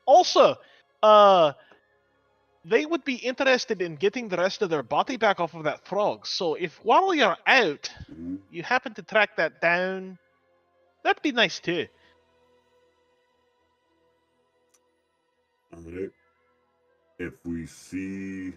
Also, they would be interested in getting the rest of their body back off of that frog. So if while you're out, you happen to track that down, that'd be nice too. Alright. If we see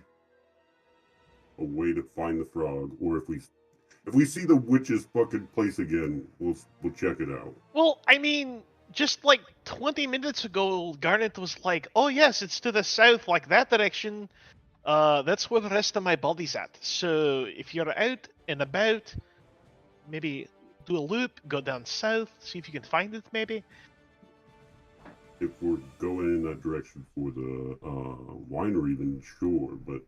a way to find the frog, or if we see the witch's fucking place again, we'll check it out. Well, I mean, just like 20 minutes ago, Garnet was like, "Oh yes, it's to the south, like that direction. That's where the rest of my body's at. So if you're out and about, maybe do a loop, go down south, see if you can find it, maybe." If we're going in that direction for the winery, then sure, but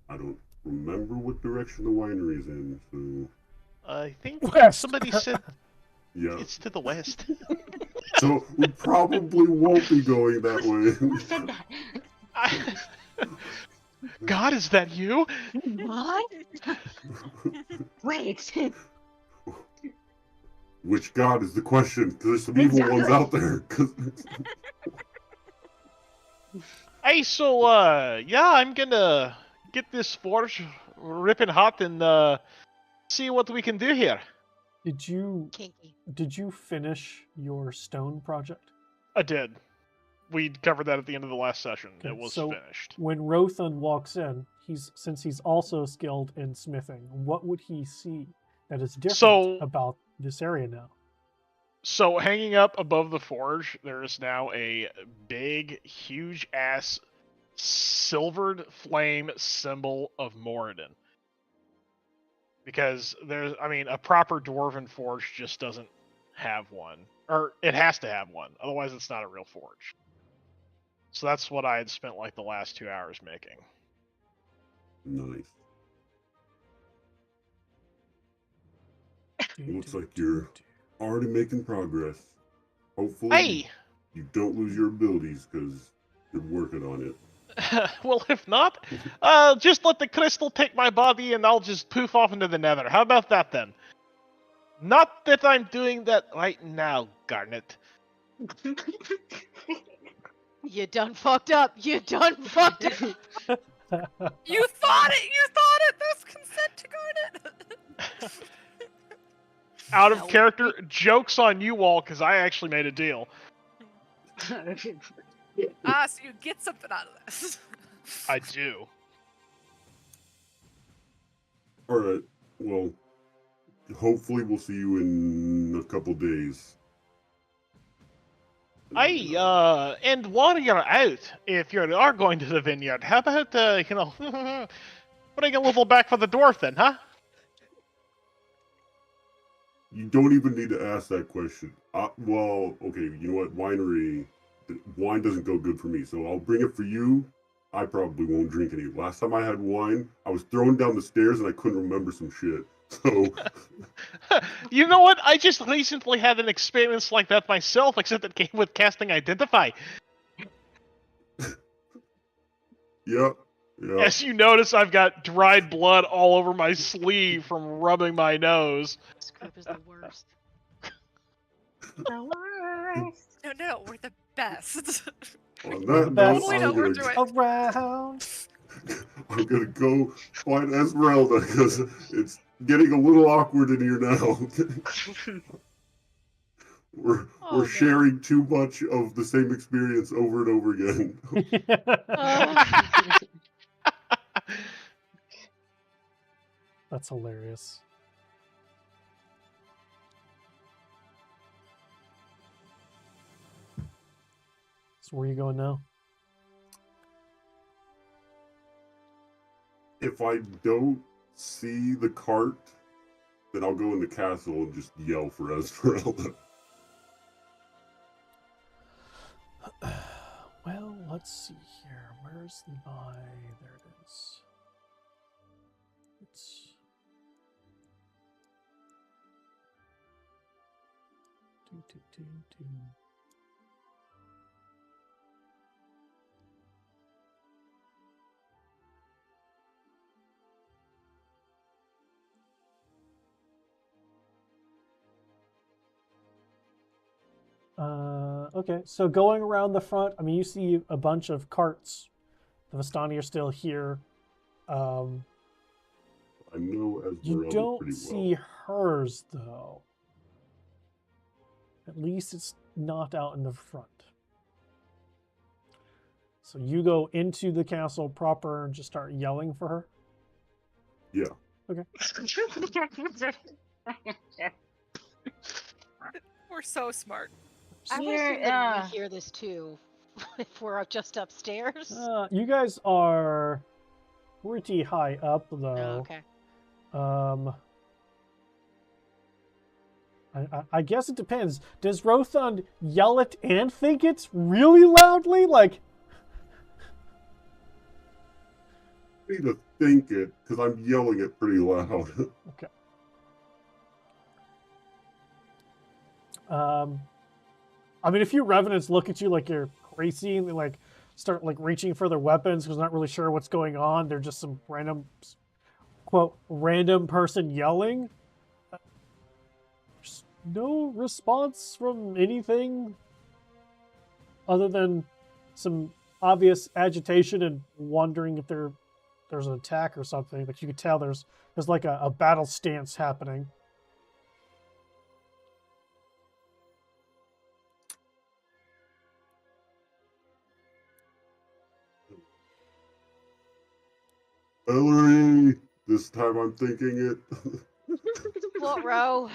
I don't remember what direction the winery is in, so... I think West. somebody said Yeah. it's to the west. So we probably won't be going that way. Who said that? God, is that you? What? Wait. Which god is the question? 'Cause there's some evil ones out there. Hey, so, yeah, I'm gonna get this forge ripping hot and, see what we can do here. Kinky. Did you finish your stone project? I did. We covered that at the end of the last session. Okay, It was so finished. when Rothan walks in, since he's also skilled in smithing, what would he see that is different about this area now? So, hanging up above the forge, there is now a big, huge-ass silvered flame symbol of Moradin. Because a proper dwarven forge just doesn't have one. Or, it has to have one. Otherwise, it's not a real forge. So that's what I had spent, like, the last 2 hours making. Nice. Looks like you're already making progress. Hopefully, Hey! you don't lose your abilities, because you're working on it. Well, if not, just let the crystal take my body and I'll just poof off into the nether. How about that, then? Not that I'm doing that right now, Garnet. You done fucked up. You done fucked up. You thought it! You thought it! There's consent to Garnet! Out of No. character, joke's on you all, because I actually made a deal. So you get something out of this. I do. Alright, well, hopefully we'll see you in a couple days. And while you're out, if you are going to the vineyard, how about, putting a little back for the dwarf then, huh? You don't even need to ask that question. Well, okay, you know what? Winery, wine doesn't go good for me, so I'll bring it for you. I probably won't drink any. Last time I had wine, I was thrown down the stairs and I couldn't remember some shit. So, You know what? I just recently had an experience like that myself, except it came with casting Identify. yeah. As you notice, I've got dried blood all over my sleeve from rubbing my nose. This group is the worst. The worst. No, we're the best. On that Best note, We know we're doing. around. I'm gonna go find Esmeralda because it's getting a little awkward in here now. We're no. sharing too much of the same experience over and over again. That's hilarious. So where are you going now? If I don't see the cart, then I'll go in the castle and just yell for Esmeralda. Well, let's see here. Where's the buy? There it is. It's do. Okay, so going around the front, I mean, you see a bunch of carts. The Vistani are still here. I know You Esmeralda don't pretty see hers, though. At least it's not out in the front. So you go into the castle proper and just start yelling for her? Yeah. Okay. We're so smart. I would assume that we hear this too, if we're just upstairs. You guys are pretty high up, though. Oh, okay. I guess it depends. Does Rothund yell it and think it's really loudly? Like, I need to think it, because I'm yelling it pretty loud. okay. I mean, if you revenants look at you like you're crazy and they like start like reaching for their weapons because they're not really sure what's going on, they're just some random, quote, random person yelling. There's no response from anything other than some obvious agitation and wondering if there's an attack or something. But you could tell there's like a battle stance happening. Ellery! This time I'm thinking it. What row?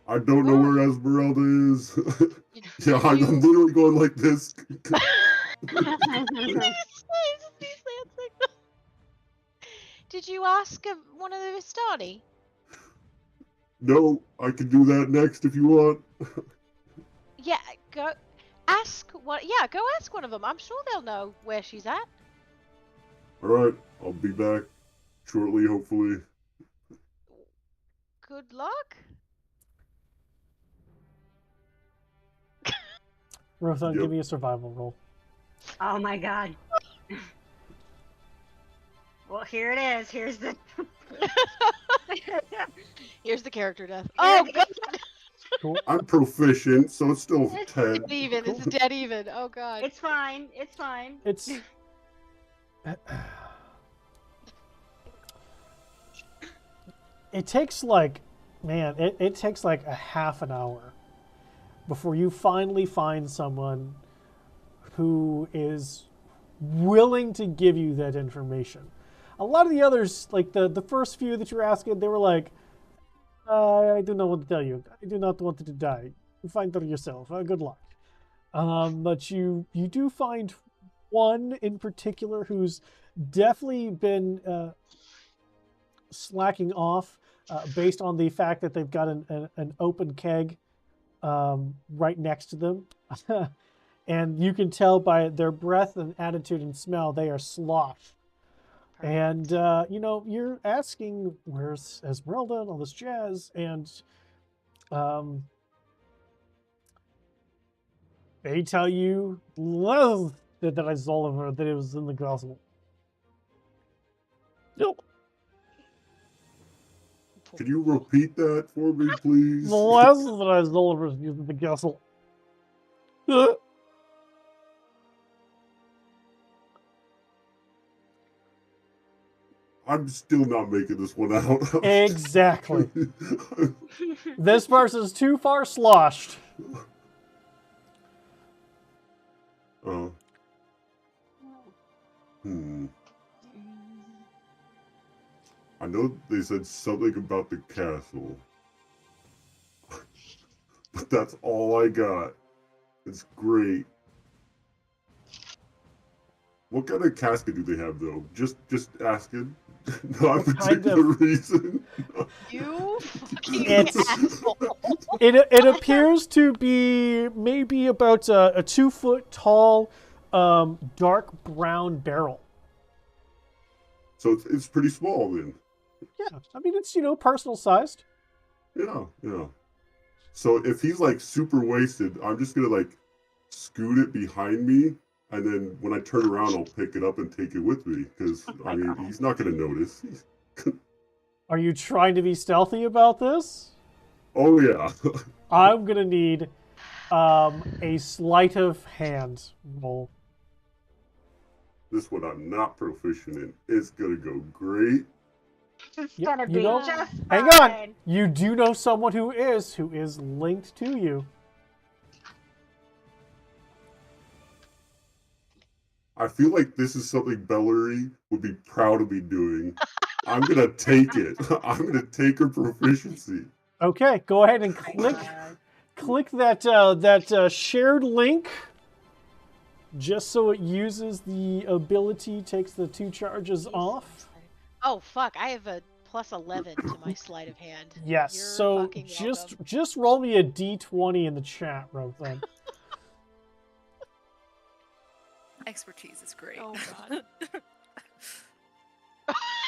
I don't know where Esmeralda is. Yeah, I'm literally going like this. Did you ask one of the Vistani? No, I can do that next if you want. Yeah, go ask one. Yeah, go ask one of them. I'm sure they'll know where she's at. Alright, I'll be back shortly, hopefully. Good luck. Rothund, Yep. give me a survival roll. Oh my god. Well, here it is. Here's the. Here's the character death. Oh god. Cool. I'm proficient, so it's still It's 10. Dead even. It's dead even. Oh god. It's fine. It's fine. It's it takes like, man, it takes like a half an hour before you finally find someone who is willing to give you that information. A lot of the others, like the first few that you were asking, they were like, I do not want to tell you. I do not want to die. You find her yourself. Good luck. But you do find one in particular who's definitely been slacking off based on the fact that they've got an open keg right next to them. And you can tell by their breath and attitude and smell, they are sloshed. And, you know, you're asking, where's Esmeralda and all this jazz? And they tell you, that I saw of her, that it was in the gospel. Nope. Can you repeat that for me, please? The last that I saw of her was in the castle. I'm still not making this one out. Exactly. This person's too far sloshed. I know they said something about the castle. But that's all I got. It's great. What kind of casket do they have, though? Just asking. Not What kind particular of- reason. You fucking It's- asshole. It appears to be maybe about a 2-foot tall, dark brown barrel. So it's pretty small then. Yeah, I mean it's personal sized. Yeah. So if he's like super wasted, I'm just gonna like scoot it behind me, and then when I turn around, I'll pick it up and take it with me. Because I mean, he's not gonna notice. Are you trying to be stealthy about this? Oh yeah. I'm gonna need a sleight of hand roll. This one I'm not proficient in. It's gonna go great. It's Yep, gonna you be know- just Hang fine. on, you do know someone who is linked to you. I feel like this is something Bellery would be proud of me doing. I'm gonna take it. I'm gonna take her proficiency. Okay, go ahead and Oh my click God. click that shared link, just so it uses the ability, takes the 2 charges off. Oh fuck! I have a plus 11 to my sleight of hand. Yes. You're So fucking welcome. just roll me a d20 in the chat, Rothan. Expertise is great. Oh god.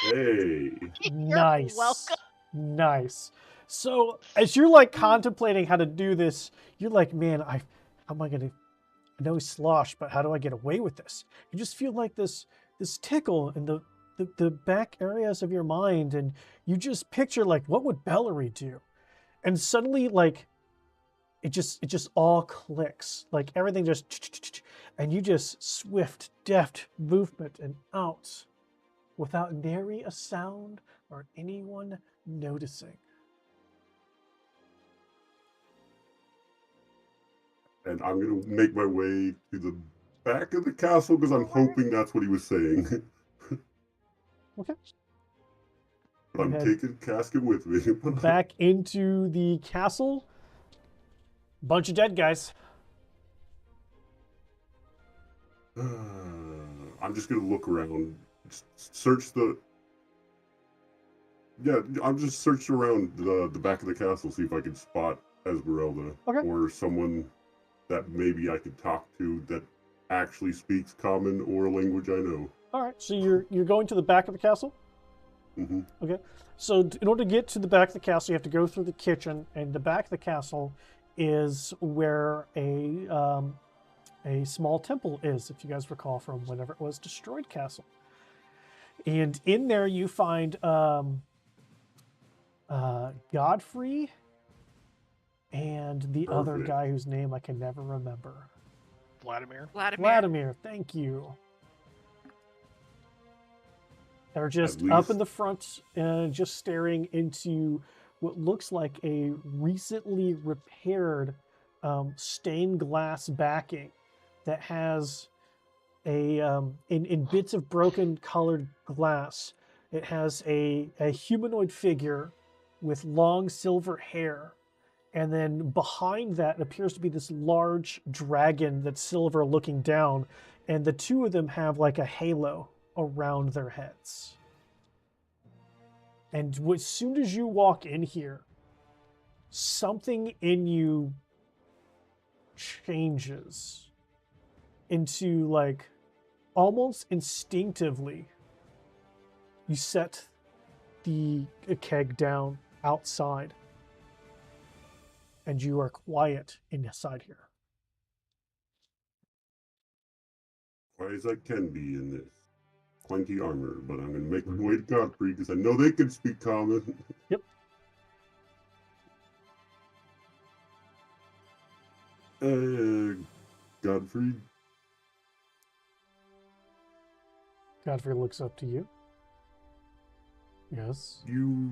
Hey. You're Nice. welcome. Nice. So as you're like contemplating how to do this, you're like, man, how am I gonna? I know he's slosh, but how do I get away with this? You just feel like this tickle in the back areas of your mind, and you just picture like, what would Bellery do? And suddenly, like, it just all clicks, like everything just, and you just swift, deft movement and out, without nary a sound or anyone noticing. And I'm gonna make my way to the back of the castle because I'm hoping that's what he was saying. Okay. But I'm Head taking casket with me. back into the castle. Bunch of dead guys. I'm just gonna look around, search the. Yeah, I'm just searching around the back of the castle, see if I can spot Esmeralda Okay. or someone that maybe I could talk to that actually speaks common or a language I know. All right, so you're going to the back of the castle. Mm-hmm. Okay, so in order to get to the back of the castle, you have to go through the kitchen, and the back of the castle is where a small temple is, if you guys recall from whenever it was destroyed castle. And in there you find Godfrey and the other Perfect. guy whose name I can never remember. Vladimir. Vladimir, thank you. They're just At up least- in the front, just staring into what looks like a recently repaired stained glass backing that has in bits of broken colored glass. It has a humanoid figure with long silver hair. And then behind that appears to be this large dragon that's silver looking down. And the two of them have like a halo around their heads. And as soon as you walk in here, something in you changes into, like, almost instinctively, you set the keg down outside and you are quiet inside here. Quiet as I can be in this. Plenty armor, but I'm gonna make my way to Godfrey because I know they can speak common. Yep. Godfrey, Godfrey looks up to you. Yes. you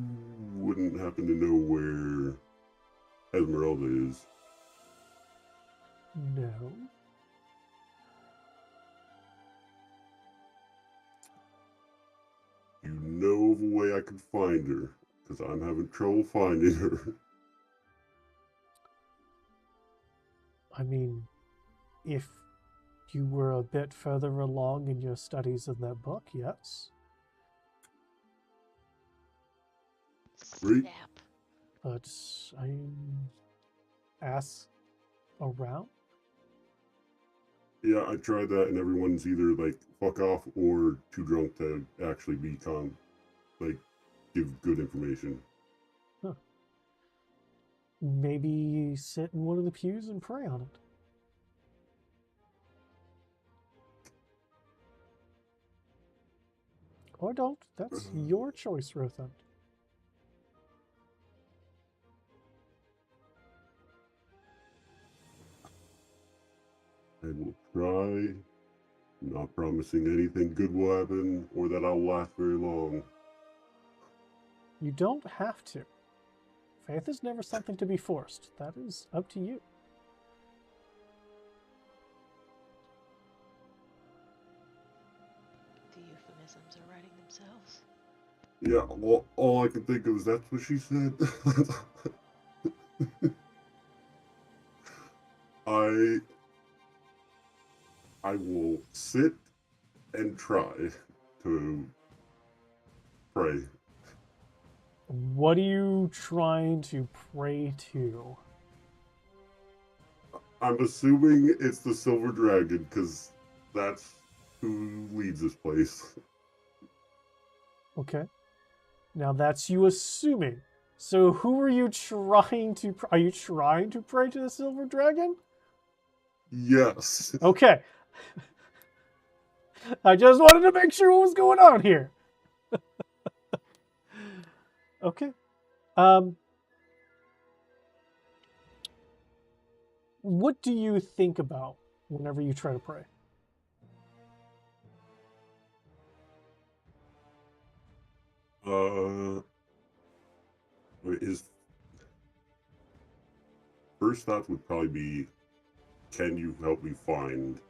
wouldn't happen to know where Esmeralda is? No. You know know of a way I can find her, because I'm having trouble finding her. I mean, if you were a bit further along in your studies of that book, yes. Great. Snap. But I ask around. Yeah, I tried that, and everyone's either like fuck off or too drunk to actually be give good information. Maybe sit in one of the pews and pray on it. Or don't. That's your choice, Rothund. I will try. Not promising anything good will happen or that I'll last very long. You don't have to. Faith is never something to be forced. That is up to you. The euphemisms are writing themselves. Yeah, well, all I can think of is that's what she said. I will sit and try to pray. What are you trying to pray to? I'm assuming it's the Silver Dragon, because that's who leads this place. Okay. Now that's you assuming. So who are you trying to... Are you trying to pray to the Silver Dragon? Yes. Okay. I just wanted to make sure what was going on here. Okay. What do you think about whenever you try to pray? His first thought would probably be, can you help me find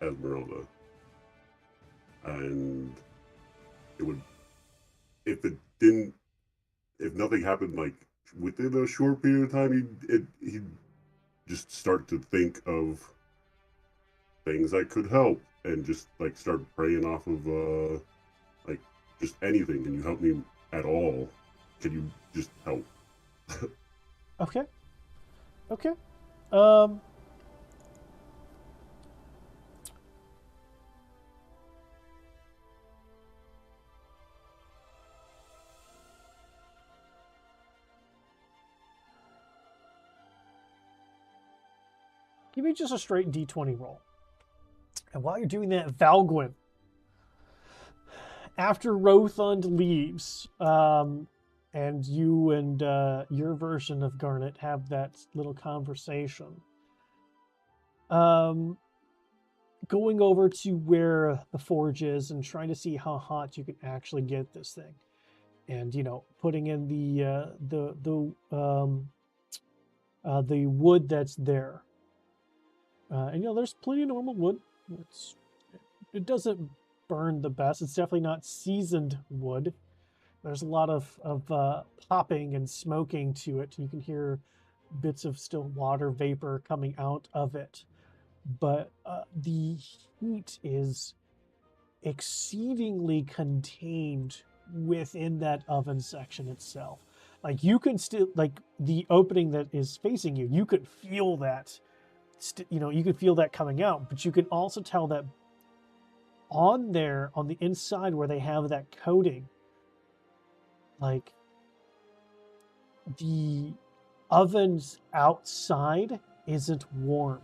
Esmeralda? And it would, if nothing happened like within a short period of time, he'd just start to think of things that could help and just like start praying off of like just anything. Can you help me at all? Can you just help? Okay. Okay. Give me just a straight D20 roll. And while you're doing that, Valgwyn, after Rothund leaves, and you and your version of Garnet have that little conversation, going over to where the forge is and trying to see how hot you can actually get this thing, and putting in the wood that's there, and there's plenty of normal wood. It doesn't burn the best. It's definitely not seasoned wood. There's a lot of popping and smoking to it. You can hear bits of still water vapor coming out of it. But the heat is exceedingly contained within that oven section itself. Like you can still, like the opening that is facing you, you could feel that, you could feel that coming out, but you can also tell that on there, on the inside where they have that coating, like the oven's outside isn't warm.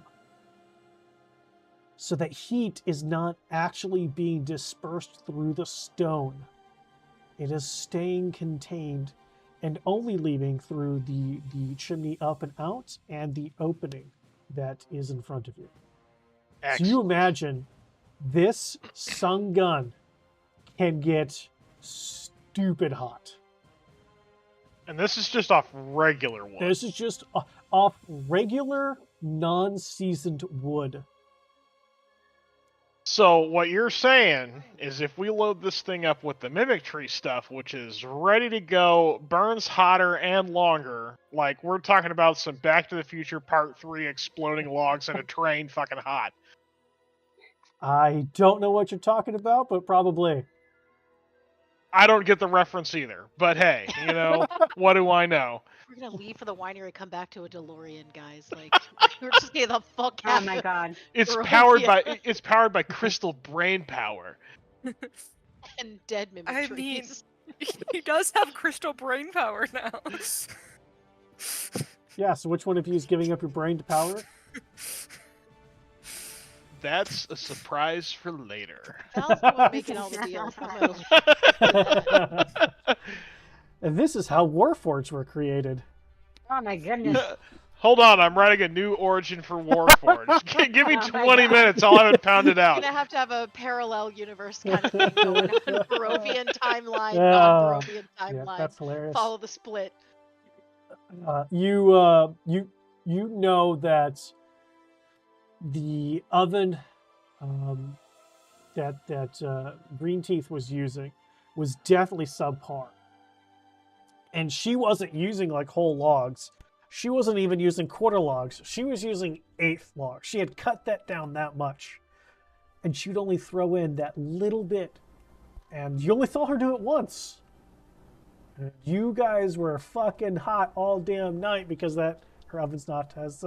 So that heat is not actually being dispersed through the stone. It is staying contained and only leaving through the chimney up and out and the opening that is in front of you. Excellent. So you imagine this sun gun can get stupid hot. And this is just off regular wood. This is just off regular, non-seasoned wood. So what you're saying is if we load this thing up with the mimicry stuff, which is ready to go, burns hotter and longer, like we're talking about some Back to the Future Part 3 exploding logs in a train fucking hot. I don't know what you're talking about, but probably. I don't get the reference either, but hey, what do I know? We're gonna leave for the winery, come back to a DeLorean, guys. Like we're just getting the fuck Oh out. my god. It's Barovia. powered by crystal brain power. And dead I mimicries. mean, he does have crystal brain power now. Yeah, so which one of you is giving up your brain to power? That's a surprise for later. Val's the one making all the deals. I'm gonna- And this is how Warforged were created. Oh my goodness. Hold on, I'm writing a new origin for Warforged. Give me Oh my 20 God. minutes, I'll have it pounded We're out. gonna have to have a parallel universe kind of thing going on. Barovian timeline, Yeah. non-Barovian Yeah, timeline. that's hilarious. Follow the split. You know that the oven that Green Teeth was using was definitely subpar, and she wasn't using like whole logs. She wasn't even using quarter logs. She was using eighth logs. She had cut that down that much, and she'd only throw in that little bit, and you only saw her do it once. You guys were fucking hot all damn night because her oven's not as